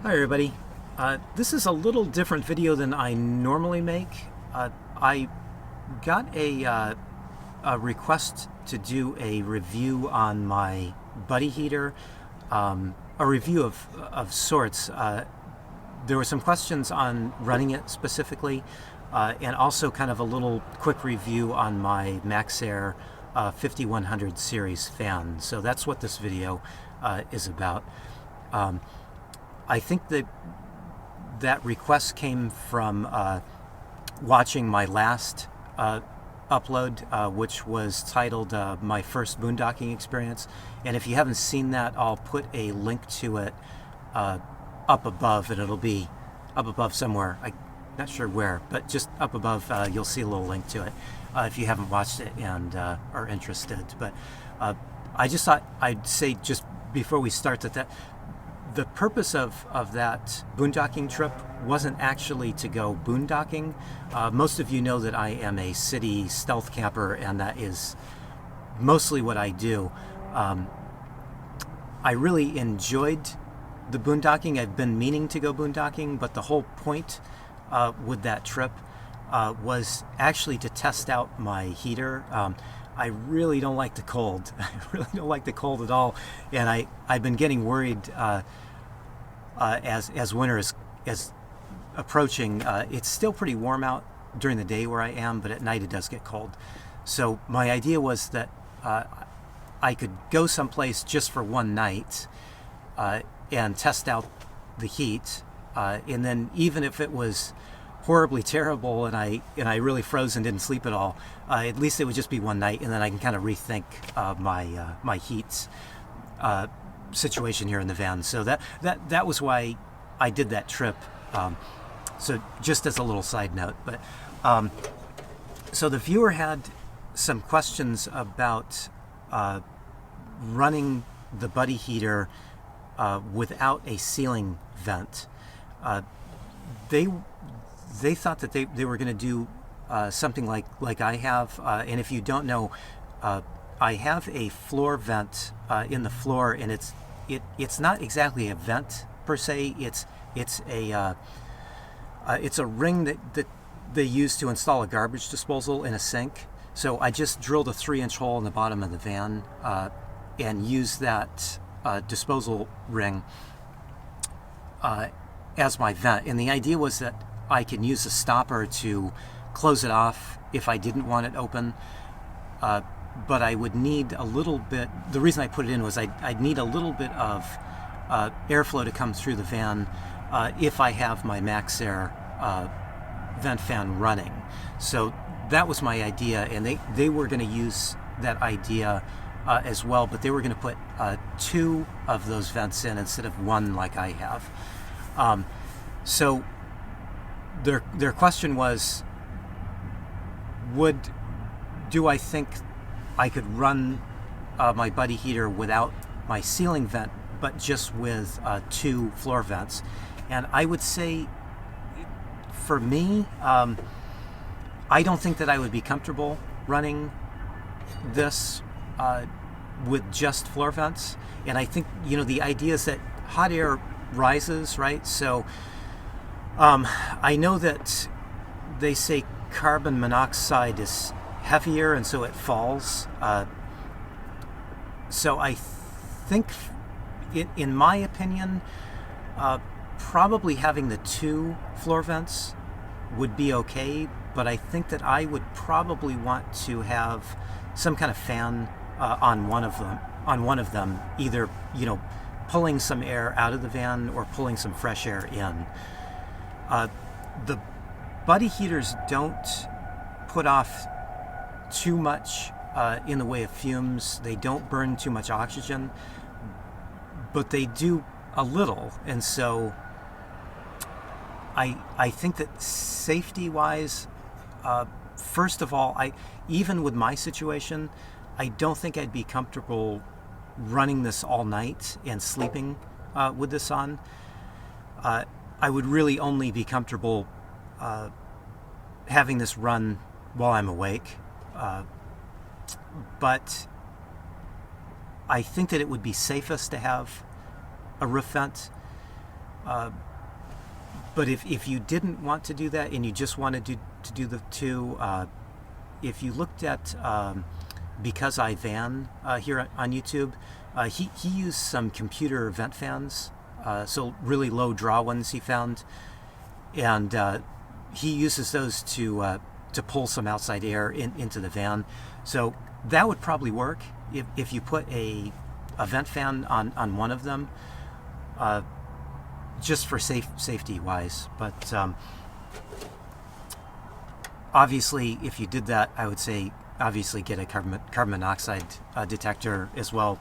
Hi everybody. This is a little different video than I normally make. I got a request to do a review on my buddy heater, a review of sorts. There were some questions on running it specifically, and also kind of a little quick review on my MaxxAir 5100 series fan. So that's what this video is about. I think that request came from watching my last upload, which was titled My First Boondocking Experience. And if you haven't seen that, I'll put a link to it up above, and it'll be up above somewhere. I'm not sure where, but just up above, you'll see a little link to it if you haven't watched it and are interested. But I just thought I'd say just before we start that the purpose of that boondocking trip wasn't actually to go boondocking. Most of you know that I am a city stealth camper, and that is mostly what I do. I really enjoyed the boondocking. I've been meaning to go boondocking, but the whole point with that trip was actually to test out my heater. I really don't like the cold. I really don't like the cold at all, and I've been getting worried as winter is approaching. It's still pretty warm out during the day where I am, but at night it does get cold. So my idea was that I could go someplace just for one night and test out the heat, and then even if it was horribly terrible and I really froze and didn't sleep at all, at least it would just be one night, and then I can kind of rethink my heat situation here in the van. So that was why I did that trip. So just as a little side note, but so the viewer had some questions about running the buddy heater without a ceiling vent. They thought that they were going to do something like I have, and if you don't know, I have a floor vent in the floor, and it's not exactly a vent per se. It's a ring that they use to install a garbage disposal in a sink. So I just drilled a 3-inch hole in the bottom of the van and used that disposal ring as my vent. And the idea was that I can use a stopper to close it off if I didn't want it open. But I would need a little bit, the reason I put it in was I'd need a little bit of airflow to come through the van if I have my MaxxAir vent fan running. So that was my idea, and they were going to use that idea as well, but they were going to put 2 of those vents in instead of 1 like I have. So their question was, do I think I could run my buddy heater without my ceiling vent, but just with 2 floor vents? And I would say, for me, I don't think that I would be comfortable running this with just floor vents. And I think, the idea is that hot air rises, right? So I know that they say carbon monoxide is heavier, and so it falls. So I think, in my opinion, probably having the 2 floor vents would be okay, but I think that I would probably want to have some kind of fan on one of them, either pulling some air out of the van or pulling some fresh air in. The buddy heaters don't put off too much in the way of fumes. They don't burn too much oxygen, but they do a little. And so I think that safety-wise, first of all, even with my situation, I don't think I'd be comfortable running this all night and sleeping with this on. I would really only be comfortable having this run while I'm awake. But I think that it would be safest to have a roof vent. But if you didn't want to do that and you just wanted to do the two, if you looked at Because I Van here on YouTube, he used some computer vent fans, so really low draw ones he found, and he uses those to pull some outside air into the van. So that would probably work if you put a vent fan on one of them, just for safety wise. But obviously, if you did that, I would say obviously get a carbon monoxide detector as well.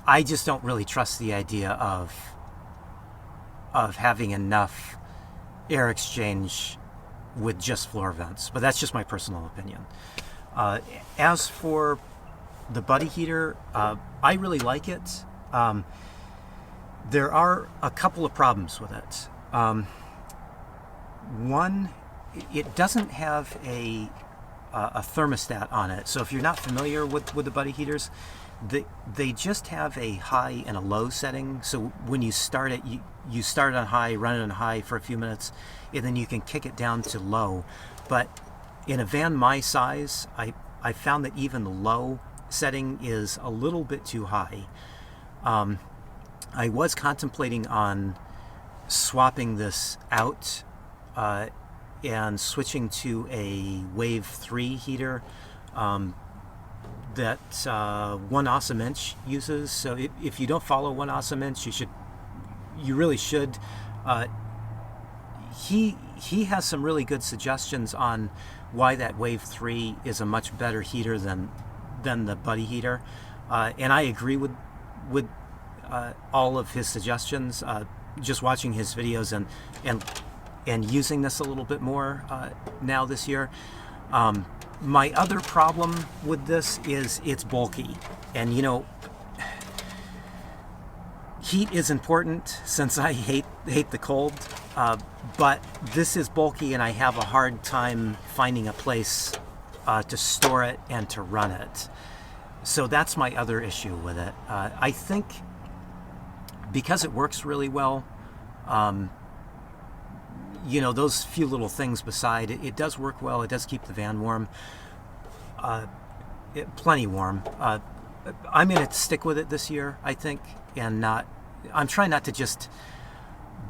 I just don't really trust the idea of having enough air exchange with just floor vents, but that's just my personal opinion. As for the buddy heater, I really like it. There are a couple of problems with it. One, it doesn't have a thermostat on it. So if you're not familiar with the buddy heaters, they just have a high and a low setting. So when you start it, you start on high, run it on high for a few minutes, and then you can kick it down to low. But in a van my size, I found that even the low setting is a little bit too high. I was contemplating on swapping this out and switching to a Wave 3 heater that One Awesome Inch uses. So if you don't follow One Awesome Inch, you really should. He has some really good suggestions on why that Wave 3 is a much better heater than the buddy heater, and I agree with all of his suggestions. Just watching his videos and using this a little bit more now this year. My other problem with this is it's bulky, and heat is important since I hate the cold, but this is bulky and I have a hard time finding a place to store it and to run it. So that's my other issue with it. I think because it works really well, those few little things beside it, it does work well. It does keep the van warm, plenty warm. I'm going to stick with it this year, I think, and I'm trying not to just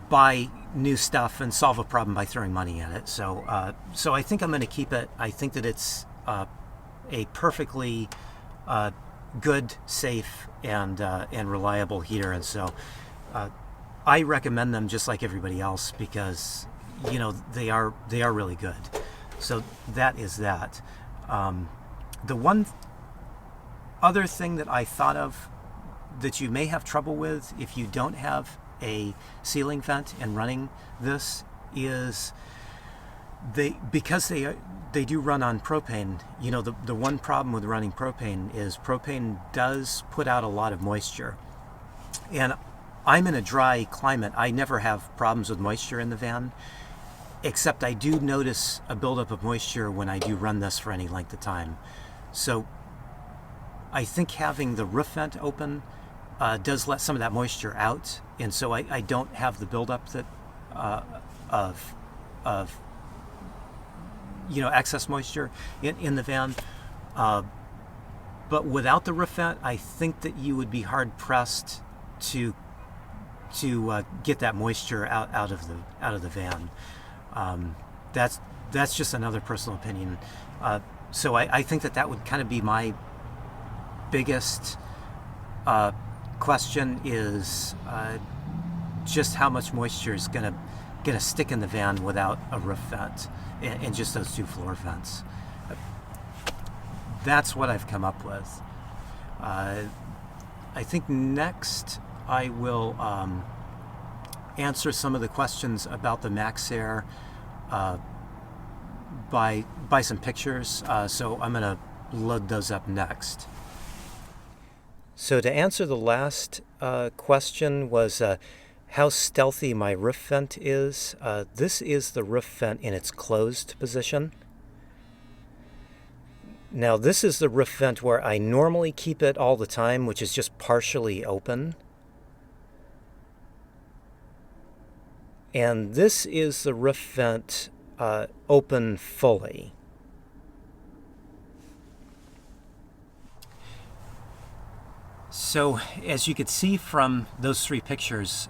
buy new stuff and solve a problem by throwing money at it. So I think I'm going to keep it. I think that it's a perfectly good, safe, and reliable heater, and so I recommend them just like everybody else because they are really good. So that is that. The one other thing that I thought of that you may have trouble with if you don't have a ceiling vent and running this is because they do run on propane. The one problem with running propane is propane does put out a lot of moisture, and I'm in a dry climate. I never have problems with moisture in the van, except I do notice a buildup of moisture when I do run this for any length of time. So I think having the roof vent open does let some of that moisture out, and so I don't have the buildup that of excess moisture in the van. But without the roof vent, I think that you would be hard pressed to get that moisture out of the van. That's just another personal opinion. So I think that would kind of be my biggest question is just how much moisture is gonna stick in the van without a roof vent and just those two floor vents. That's what I've come up with. I think next I will answer some of the questions about the MaxxAir by some pictures. So I'm gonna load those up next. So to answer the last question was how stealthy my roof vent is. This is the roof vent in its closed position. Now this is the roof vent where I normally keep it all the time, which is just partially open. And this is the roof vent open fully. So as you could see from those three pictures,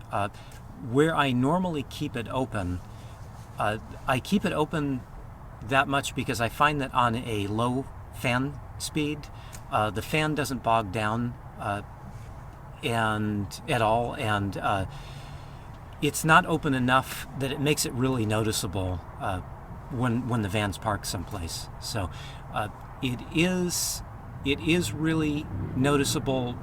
where I normally keep it open, I keep it open that much because I find that on a low fan speed, the fan doesn't bog down at all, and it's not open enough that it makes it really noticeable when the van's parked someplace. So it is really noticeable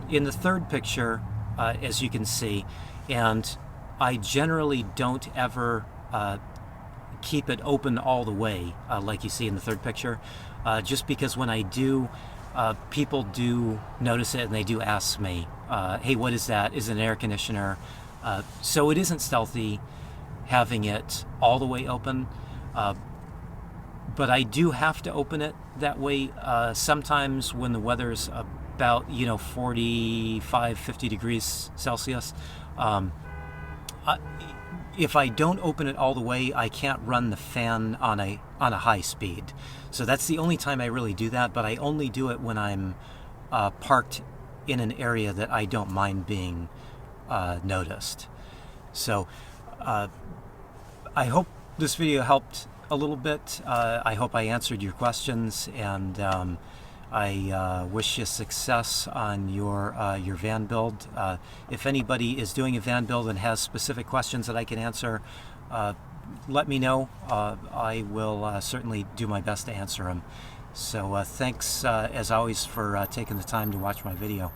in the third picture, as you can see, and I generally don't ever keep it open all the way, like you see in the third picture, just because when I do, people do notice it and they do ask me, hey, what is that? Is it an air conditioner? So it isn't stealthy having it all the way open, but I do have to open it that way sometimes when the weather's about 45, 50 degrees Celsius. If I don't open it all the way, I can't run the fan on a high speed. So that's the only time I really do that, but I only do it when I'm parked in an area that I don't mind being noticed. So I hope this video helped a little bit. I hope I answered your questions, and I wish you success on your van build. If anybody is doing a van build and has specific questions that I can answer, let me know. I will certainly do my best to answer them. So thanks as always for taking the time to watch my video.